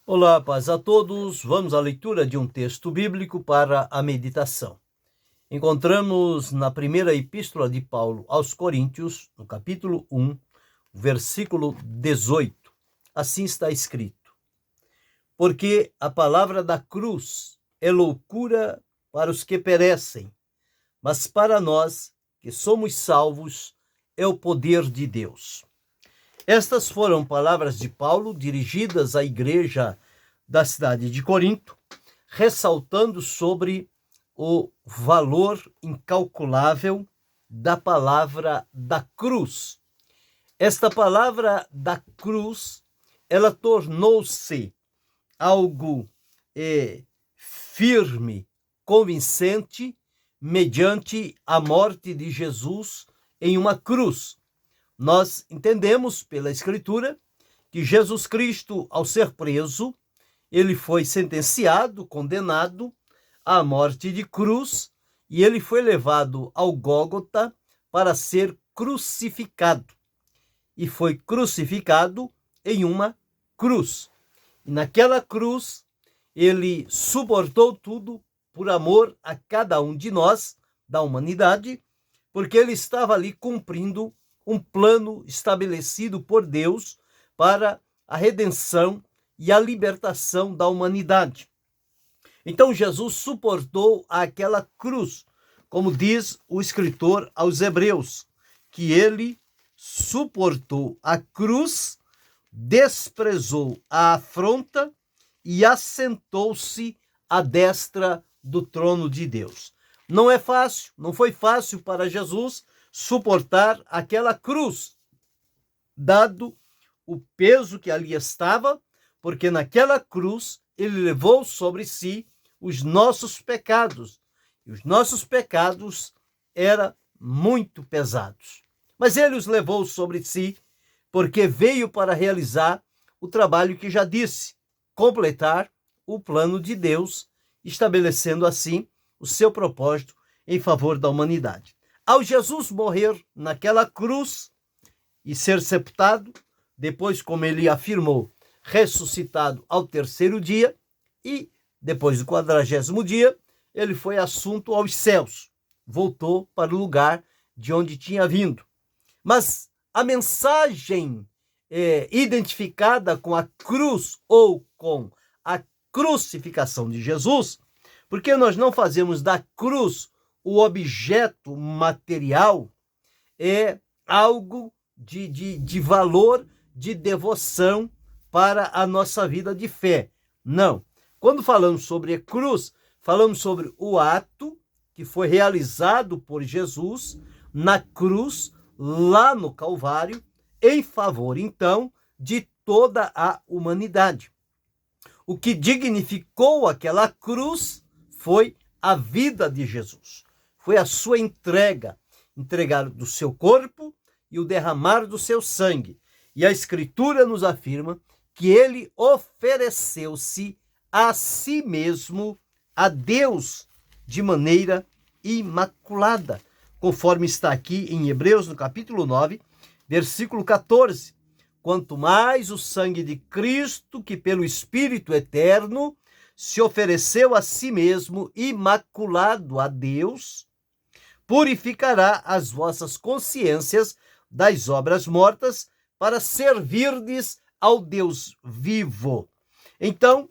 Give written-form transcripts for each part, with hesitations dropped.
Olá, paz a todos. Vamos à leitura de um texto bíblico para a meditação. Encontramos na primeira epístola de Paulo aos Coríntios, no capítulo 1, versículo 18. Assim está escrito: Porque a palavra da cruz é loucura para os que perecem, mas para nós que somos salvos é o poder de Deus. Estas foram palavras de Paulo dirigidas à igreja da cidade de Corinto, ressaltando sobre o valor incalculável da palavra da cruz. Esta palavra da cruz, ela tornou-se algo firme, convincente, mediante a morte de Jesus em uma cruz. Nós entendemos pela Escritura que Jesus Cristo, ao ser preso, ele foi sentenciado, condenado à morte de cruz, e ele foi levado ao Gólgota para ser crucificado. E foi crucificado em uma cruz. E naquela cruz, ele suportou tudo por amor a cada um de nós, da humanidade, porque ele estava ali cumprindo um plano estabelecido por Deus para a redenção e a libertação da humanidade. Então Jesus suportou aquela cruz, como diz o escritor aos Hebreus, que ele suportou a cruz, desprezou a afronta e assentou-se à destra do trono de Deus. Não é fácil, não foi fácil para Jesus suportar aquela cruz, dado o peso que ali estava, porque naquela cruz ele levou sobre si os nossos pecados, e os nossos pecados eram muito pesados. Mas ele os levou sobre si, porque veio para realizar o trabalho que já disse, completar o plano de Deus, estabelecendo assim o seu propósito em favor da humanidade. Ao Jesus morrer naquela cruz e ser sepultado, depois, como ele afirmou, ressuscitado ao terceiro dia, e depois do 40º dia, ele foi assunto aos céus, voltou para o lugar de onde tinha vindo. Mas a mensagem identificada com a cruz ou com a crucificação de Jesus, porque nós não fazemos da cruz o objeto material, é algo de valor, de devoção para a nossa vida de fé. Não. Quando falamos sobre a cruz, falamos sobre o ato que foi realizado por Jesus na cruz, lá no Calvário, em favor, então, de toda a humanidade. O que dignificou aquela cruz foi a vida de Jesus. Foi a sua entrega do seu corpo e o derramar do seu sangue. E a Escritura nos afirma que ele ofereceu-se a si mesmo a Deus de maneira imaculada, conforme está aqui em Hebreus, no capítulo 9, versículo 14. Quanto mais o sangue de Cristo, que pelo Espírito eterno se ofereceu a si mesmo imaculado a Deus, purificará as vossas consciências das obras mortas para servirdes ao Deus vivo. Então,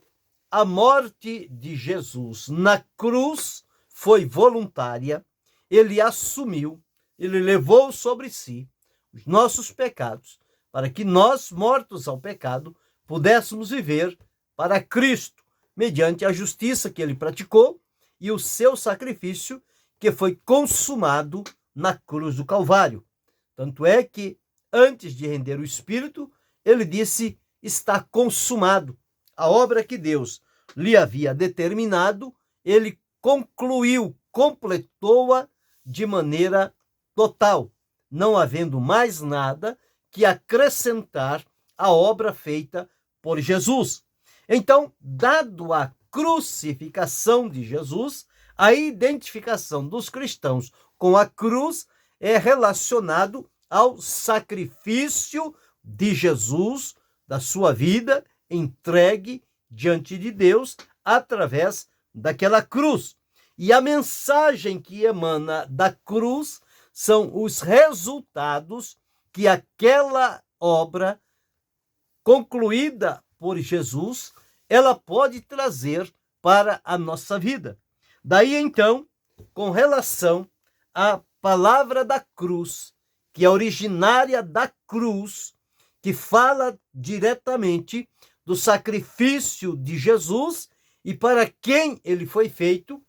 a morte de Jesus na cruz foi voluntária, ele assumiu, ele levou sobre si os nossos pecados, para que nós, mortos ao pecado, pudéssemos viver para Cristo, mediante a justiça que ele praticou e o seu sacrifício que foi consumado na cruz do Calvário. Tanto é que, antes de render o Espírito, ele disse: está consumado. A obra que Deus lhe havia determinado, ele concluiu, completou-a de maneira total, não havendo mais nada que acrescentar à obra feita por Jesus. Então, dado a crucificação de Jesus, a identificação dos cristãos com a cruz é relacionado ao sacrifício de Jesus, da sua vida entregue diante de Deus através daquela cruz. E a mensagem que emana da cruz são os resultados que aquela obra concluída por Jesus, ela pode trazer para a nossa vida. Daí então, com relação à palavra da cruz, que é originária da cruz, que fala diretamente do sacrifício de Jesus e para quem ele foi feito,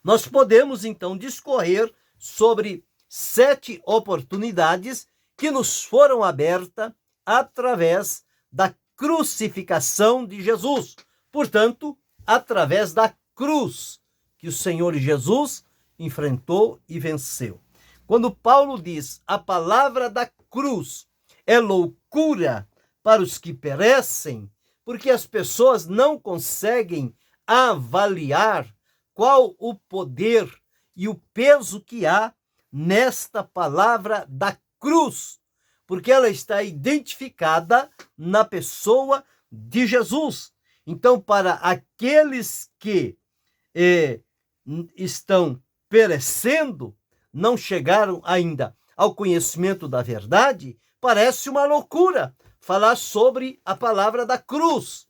nós podemos então discorrer sobre 7 oportunidades que nos foram abertas através da crucificação de Jesus. Portanto, através da cruz que o Senhor Jesus enfrentou e venceu. Quando Paulo diz a palavra da cruz é loucura para os que perecem, porque as pessoas não conseguem avaliar qual o poder e o peso que há nesta palavra da cruz, porque ela está identificada na pessoa de Jesus. Então, para aqueles que estão perecendo, não chegaram ainda ao conhecimento da verdade, parece uma loucura falar sobre a palavra da cruz.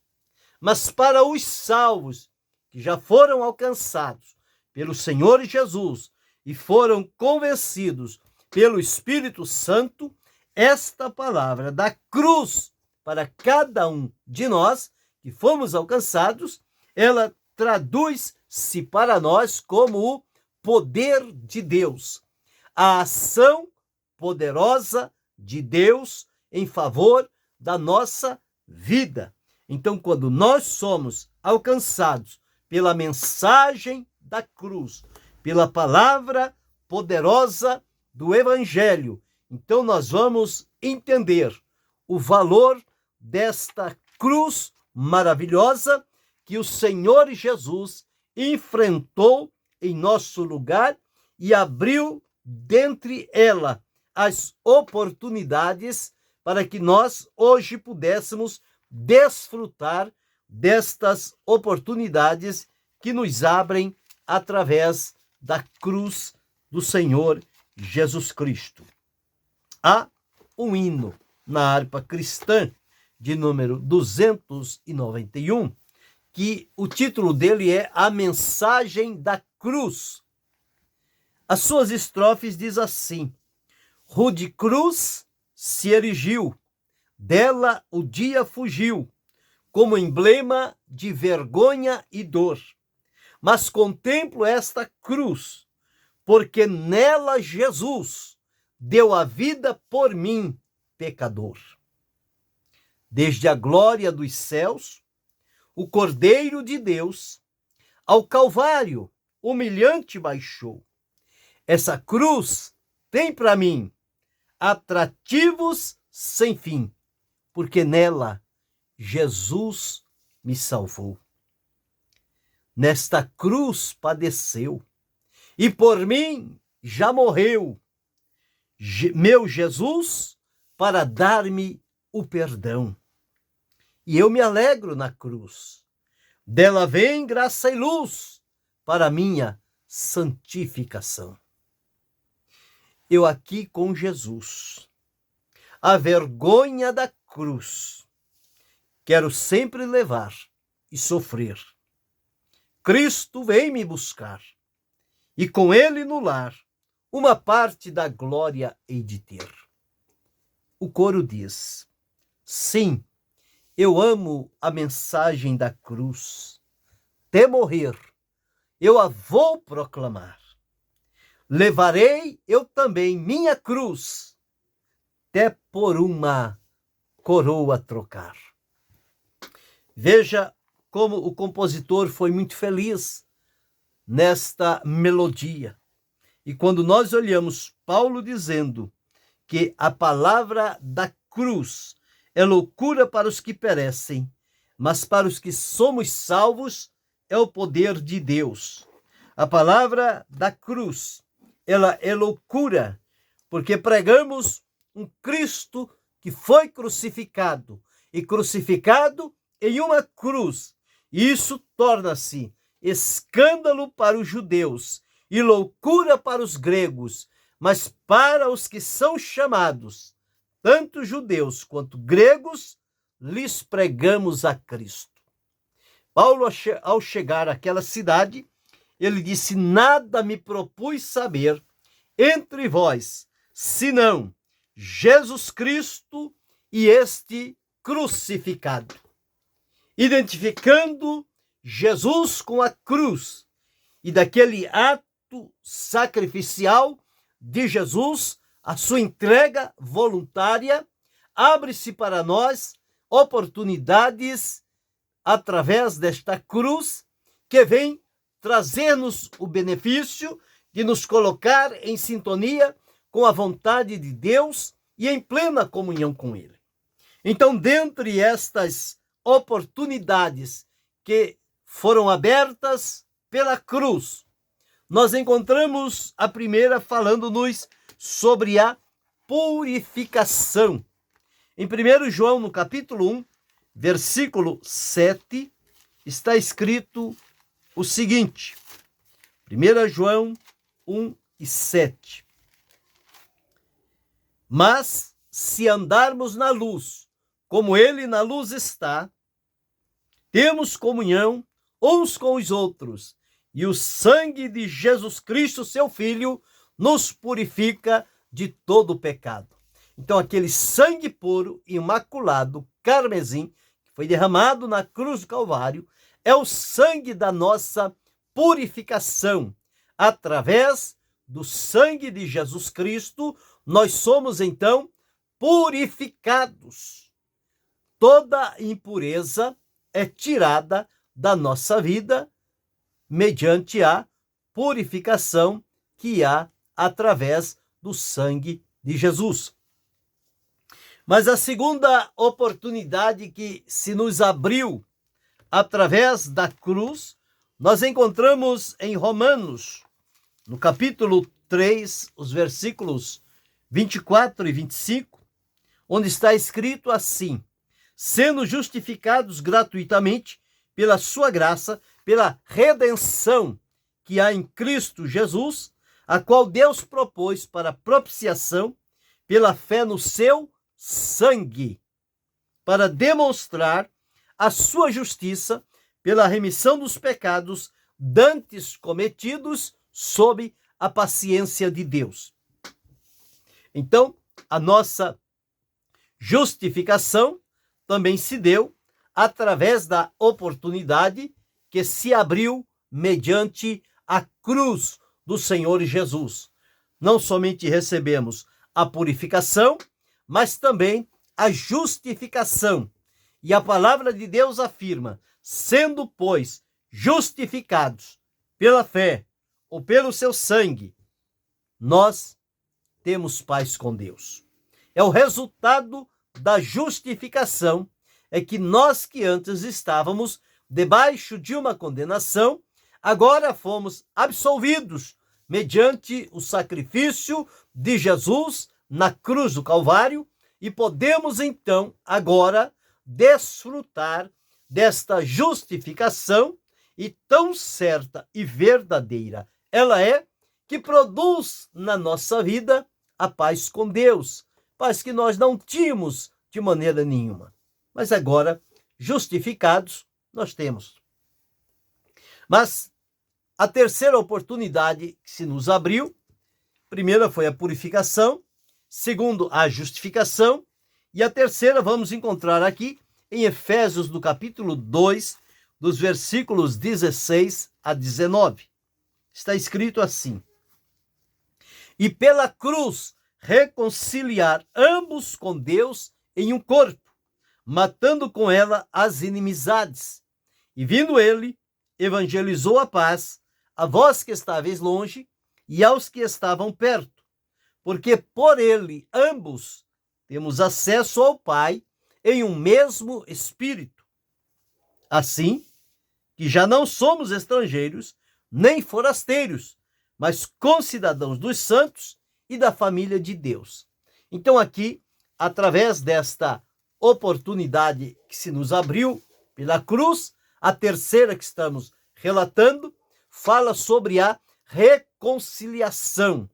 Mas para os salvos, que já foram alcançados pelo Senhor Jesus e foram convencidos pelo Espírito Santo, esta palavra da cruz, para cada um de nós que fomos alcançados, ela traduz-se para nós como o poder de Deus, a ação poderosa de Deus em favor da nossa vida. Então, quando nós somos alcançados pela mensagem da cruz, pela palavra poderosa do Evangelho, então nós vamos entender o valor desta cruz maravilhosa que o Senhor Jesus enfrentou em nosso lugar e abriu dentre ela as oportunidades para que nós hoje pudéssemos desfrutar destas oportunidades que nos abrem através da cruz do Senhor Jesus Cristo. Há um hino na harpa cristã de número 291, que o título dele é A Mensagem da Cruz. As suas estrofes diz assim: rude cruz se erigiu, dela o dia fugiu, como emblema de vergonha e dor. Mas contemplo esta cruz, porque nela Jesus deu a vida por mim, pecador. Desde a glória dos céus, o Cordeiro de Deus, ao Calvário humilhante baixou. Essa cruz tem para mim atrativos sem fim, porque nela Jesus me salvou. Nesta cruz padeceu e por mim já morreu meu Jesus para dar-me o perdão. E eu me alegro na cruz. Dela vem graça e luz para minha santificação. Eu aqui com Jesus, a vergonha da cruz, quero sempre levar e sofrer. Cristo vem me buscar, e com ele no lar, uma parte da glória hei de ter. O coro diz: sim, eu amo a mensagem da cruz. Até morrer, eu a vou proclamar. Levarei eu também minha cruz, até por uma coroa trocar. Veja como o compositor foi muito feliz nesta melodia. E quando nós olhamos Paulo dizendo que a palavra da cruz é loucura para os que perecem, mas para os que somos salvos é o poder de Deus. A palavra da cruz, ela é loucura, porque pregamos um Cristo que foi crucificado, e crucificado em uma cruz. Isso torna-se escândalo para os judeus e loucura para os gregos, mas para os que são chamados, tanto judeus quanto gregos, lhes pregamos a Cristo. Paulo, ao chegar àquela cidade, ele disse: nada me propus saber entre vós, senão Jesus Cristo e este crucificado. Identificando Jesus com a cruz e daquele ato sacrificial de Jesus, a sua entrega voluntária, abre-se para nós oportunidades através desta cruz que vem trazer-nos o benefício de nos colocar em sintonia com a vontade de Deus e em plena comunhão com Ele. Então, dentre estas oportunidades que foram abertas pela cruz, nós encontramos a primeira falando-nos sobre a purificação. Em 1 João, no capítulo 1, versículo 7, está escrito o seguinte, 1 João 1 e 7. Mas se andarmos na luz, como ele na luz está, temos comunhão uns com os outros, e o sangue de Jesus Cristo, seu Filho, nos purifica de todo o pecado. Então, aquele sangue puro, imaculado, carmesim, que foi derramado na cruz do Calvário, é o sangue da nossa purificação. Através do sangue de Jesus Cristo, nós somos, então, purificados. Toda impureza é tirada da nossa vida mediante a purificação que há através do sangue de Jesus. Mas a segunda oportunidade que se nos abriu através da cruz, nós encontramos em Romanos, no capítulo 3, os versículos 24 e 25, onde está escrito assim: sendo justificados gratuitamente pela sua graça, pela redenção que há em Cristo Jesus, a qual Deus propôs para propiciação pela fé no seu sangue, para demonstrar a sua justiça pela remissão dos pecados dantes cometidos sob a paciência de Deus. Então, a nossa justificação também se deu através da oportunidade que se abriu mediante a cruz do Senhor Jesus. Não somente recebemos a purificação, mas também a justificação. E a palavra de Deus afirma: sendo, pois, justificados pela fé ou pelo seu sangue, nós temos paz com Deus. É o resultado da justificação, é que nós que antes estávamos debaixo de uma condenação, agora fomos absolvidos mediante o sacrifício de Jesus na cruz do Calvário e podemos então agora desfrutar desta justificação, e tão certa e verdadeira ela é, que produz na nossa vida a paz com Deus, paz que nós não tínhamos de maneira nenhuma, mas agora, justificados, nós temos. Mas a terceira oportunidade que se nos abriu, primeira foi a purificação, segundo, a justificação, e a terceira vamos encontrar aqui em Efésios, no capítulo 2, dos versículos 16 a 19. Está escrito assim: e pela cruz reconciliar ambos com Deus em um corpo, matando com ela as inimizades. E vindo ele, evangelizou a paz a vós que estáveis longe e aos que estavam perto, porque por ele ambos temos acesso ao Pai em um mesmo Espírito. Assim que já não somos estrangeiros nem forasteiros, mas concidadãos dos santos e da família de Deus. Então aqui, através desta oportunidade que se nos abriu pela cruz. A terceira que estamos relatando fala sobre a reconciliação.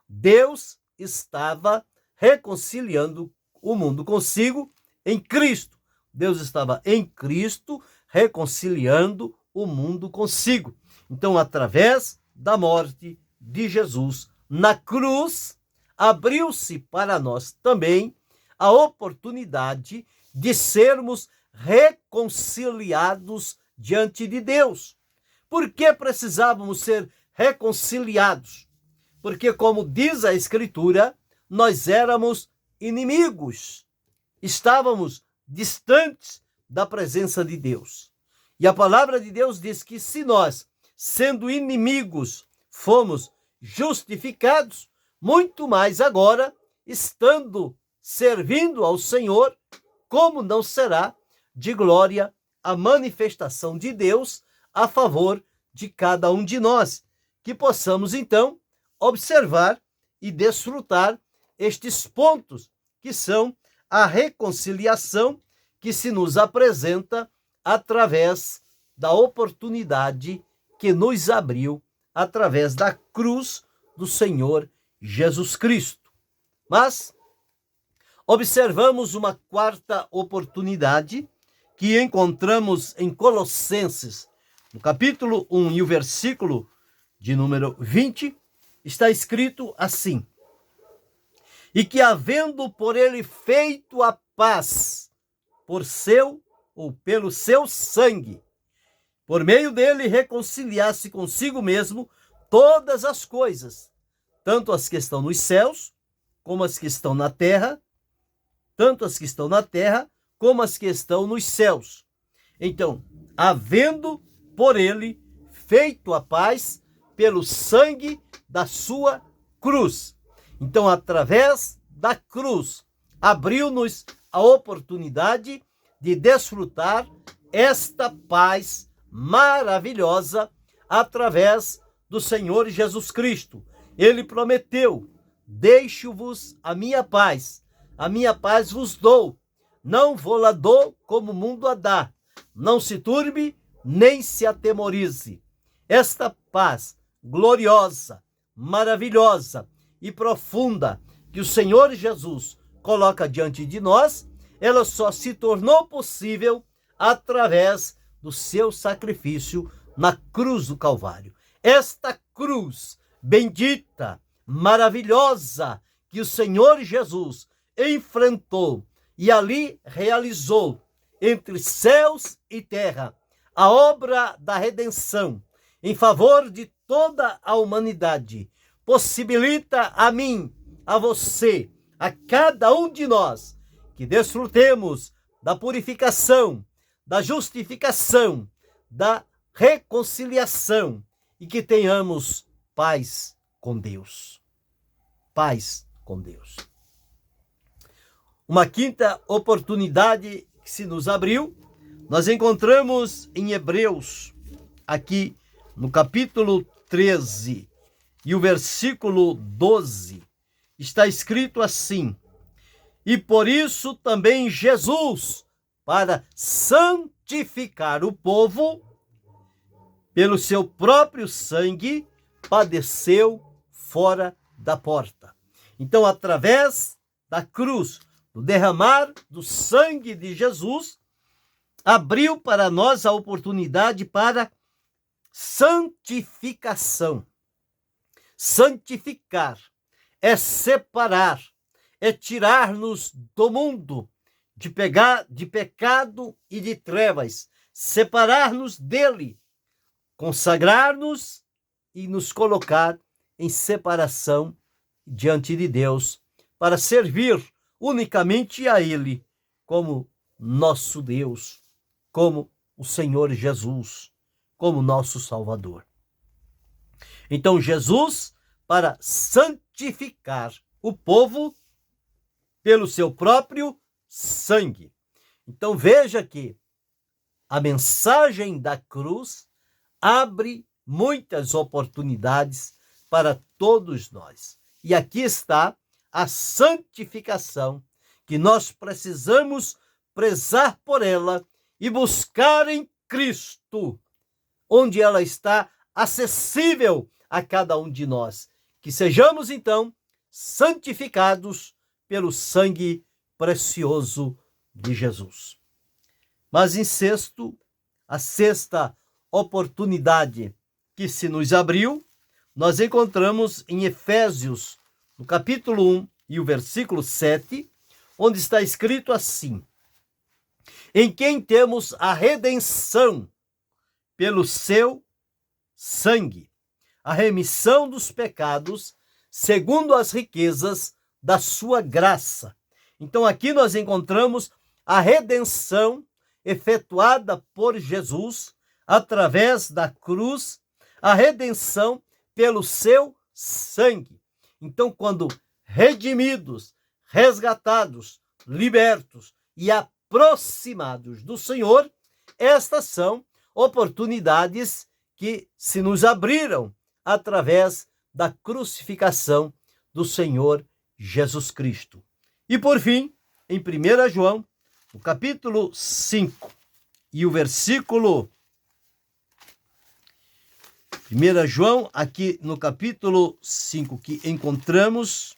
Deus estava reconciliando o mundo consigo em Cristo. Deus estava em Cristo reconciliando o mundo consigo. Então, através da morte de Jesus na cruz, abriu-se para nós também a oportunidade de sermos reconciliados diante de Deus. Por que precisávamos ser reconciliados? Porque, como diz a Escritura, nós éramos inimigos, estávamos distantes da presença de Deus. E a palavra de Deus diz que se nós, sendo inimigos, fomos justificados, muito mais agora, estando servindo ao Senhor, como não será de glória a manifestação de Deus a favor de cada um de nós, que possamos então observar e desfrutar estes pontos que são a reconciliação que se nos apresenta através da oportunidade que nos abriu através da cruz do Senhor Jesus Cristo. Mas observamos uma quarta oportunidade que encontramos em Colossenses, no capítulo 1 e o versículo de número 20, está escrito assim: e que, havendo por ele feito a paz por seu ou pelo seu sangue, por meio dele reconciliasse consigo mesmo todas as coisas, tanto as que estão nos céus, como as que estão na terra, tanto as que estão na terra, como as que estão nos céus. Então, havendo por ele feito a paz pelo sangue da sua cruz. Então, através da cruz, abriu-nos a oportunidade de desfrutar esta paz maravilhosa através do Senhor Jesus Cristo. Ele prometeu: deixo-vos a minha paz vos dou, não vou-la dou como o mundo a dá. Não se turbe, nem se atemorize. Esta paz gloriosa, maravilhosa e profunda que o Senhor Jesus coloca diante de nós, ela só se tornou possível através do seu sacrifício na cruz do Calvário. Esta cruz bendita, maravilhosa, que o Senhor Jesus enfrentou e ali realizou entre céus e terra a obra da redenção em favor de toda a humanidade, possibilita a mim, a você, a cada um de nós, que desfrutemos da purificação, da justificação, da reconciliação e que tenhamos paz com Deus. Paz com Deus. Uma quinta oportunidade que se nos abriu, nós encontramos em Hebreus, aqui no capítulo 13 e o versículo 12, está escrito assim: e por isso também Jesus, para santificar o povo, pelo seu próprio sangue, padeceu fora da porta. Então, através da cruz, do derramar do sangue de Jesus, abriu para nós a oportunidade para santificação. Santificar é separar, é tirar-nos do mundo de pecado e de trevas, separar-nos dele, consagrar-nos e nos colocar em separação diante de Deus, para servir unicamente a ele como nosso Deus, como o Senhor Jesus, como nosso Salvador. Então, Jesus, para santificar o povo pelo seu próprio sangue. Então, veja que a mensagem da cruz abre muitas oportunidades para todos nós. E aqui está a santificação, que nós precisamos prezar por ela e buscar em Cristo, onde ela está acessível a cada um de nós. Que sejamos, então, santificados pelo sangue precioso de Jesus. Mas em sexto, a sexta oportunidade que se nos abriu, nós encontramos em Efésios, no capítulo 1 e o versículo 7, onde está escrito assim: em quem temos a redenção pelo seu sangue, a remissão dos pecados, segundo as riquezas da sua graça. Então aqui nós encontramos a redenção efetuada por Jesus através da cruz, a redenção pelo seu sangue. Então, quando redimidos, resgatados, libertos e aproximados do Senhor, estas são oportunidades que se nos abriram através da crucificação do Senhor Jesus Cristo. E por fim, em 1 João, no capítulo 5 e o versículo 1 João, aqui no capítulo 5 que encontramos,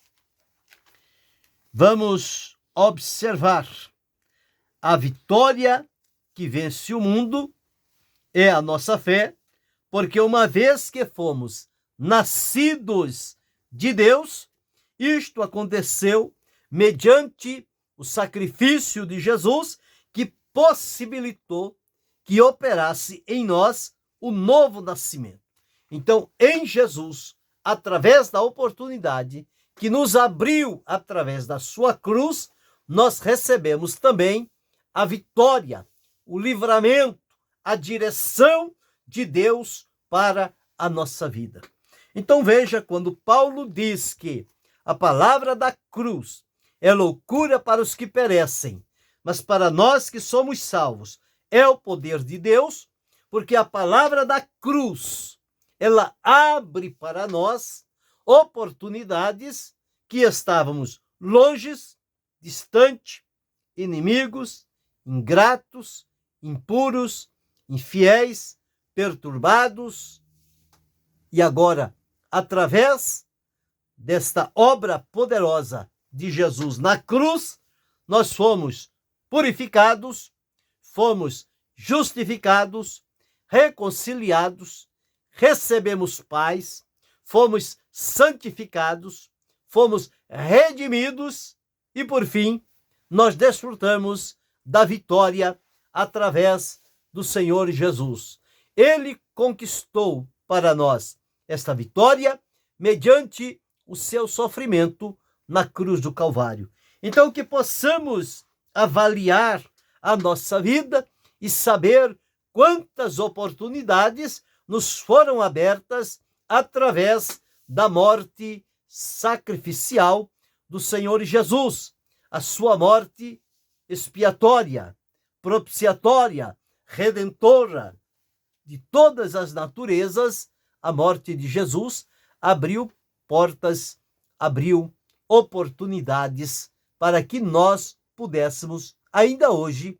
vamos observar a vitória que vence o mundo é a nossa fé, porque uma vez que fomos nascidos de Deus, isto aconteceu mediante o sacrifício de Jesus, que possibilitou que operasse em nós o novo nascimento. Então, em Jesus, através da oportunidade que nos abriu através da sua cruz, nós recebemos também a vitória, o livramento, a direção de Deus para a nossa vida. Então veja, quando Paulo diz que a palavra da cruz é loucura para os que perecem, mas para nós que somos salvos é o poder de Deus, porque a palavra da cruz, ela abre para nós oportunidades que estávamos longes, distante, inimigos, ingratos, impuros, infiéis, perturbados. E agora, através desta obra poderosa de Jesus na cruz, nós fomos purificados, fomos justificados, reconciliados, recebemos paz, fomos santificados, fomos redimidos e, por fim, nós desfrutamos da vitória através do Senhor Jesus. Ele conquistou para nós esta vitória mediante o seu sofrimento na cruz do Calvário. Então, que possamos avaliar a nossa vida e saber quantas oportunidades nos foram abertas através da morte sacrificial do Senhor Jesus, a sua morte expiatória, propiciatória, redentora de todas as naturezas. A morte de Jesus abriu portas, abriu oportunidades para que nós pudéssemos, ainda hoje,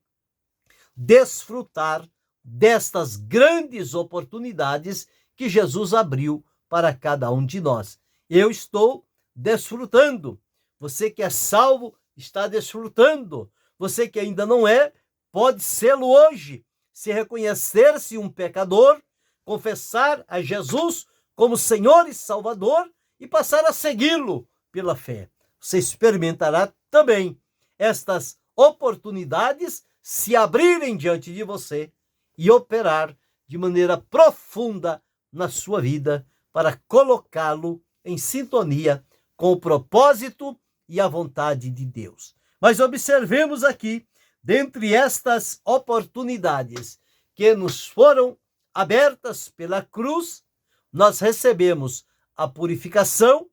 desfrutar destas grandes oportunidades que Jesus abriu para cada um de nós. Eu estou desfrutando. Você que é salvo está desfrutando. Você que ainda não é, pode sê-lo hoje. Se reconhecer-se um pecador, confessar a Jesus como Senhor e Salvador e passar a segui-lo pela fé. Você experimentará também estas oportunidades se abrirem diante de você e operar de maneira profunda na sua vida para colocá-lo em sintonia com o propósito e a vontade de Deus. Mas observemos aqui, dentre estas oportunidades que nos foram abertas pela cruz, nós recebemos a purificação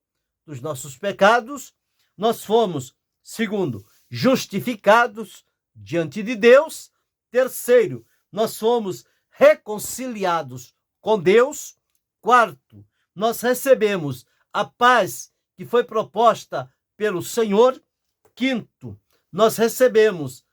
dos nossos pecados, nós fomos, segundo, justificados diante de Deus, terceiro, nós fomos reconciliados com Deus, quarto, nós recebemos a paz que foi proposta pelo Senhor, quinto, nós recebemos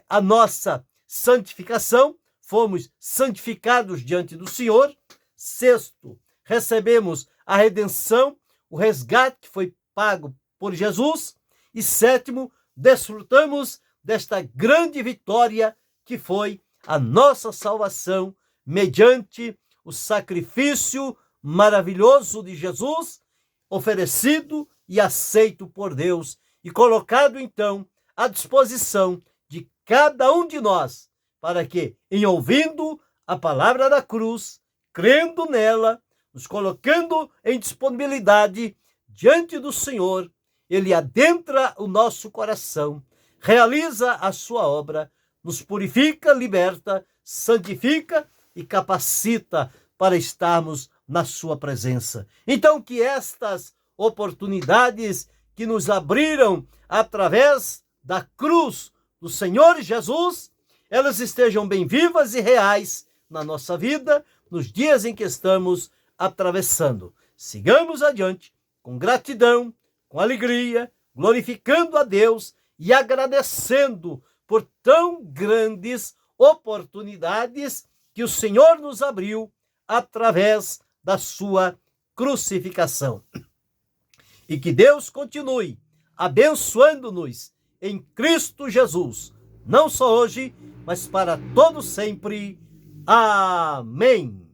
a nossa santificação, fomos santificados diante do Senhor. Sexto, recebemos a redenção, o resgate que foi pago por Jesus. E sétimo, desfrutamos desta grande vitória que foi a nossa salvação mediante o sacrifício maravilhoso de Jesus, oferecido e aceito por Deus e colocado então à disposição de cada um de nós, para que, em ouvindo a palavra da cruz, crendo nela, nos colocando em disponibilidade diante do Senhor, Ele adentra o nosso coração, realiza a sua obra, nos purifica, liberta, santifica e capacita para estarmos na sua presença. Então, que estas oportunidades que nos abriram através da cruz do Senhor Jesus, elas estejam bem vivas e reais na nossa vida, nos dias em que estamos atravessando. Sigamos adiante com gratidão, com alegria, glorificando a Deus e agradecendo por tão grandes oportunidades que o Senhor nos abriu através da sua crucificação. E que Deus continue abençoando-nos em Cristo Jesus, não só hoje, mas para todo sempre. Amém.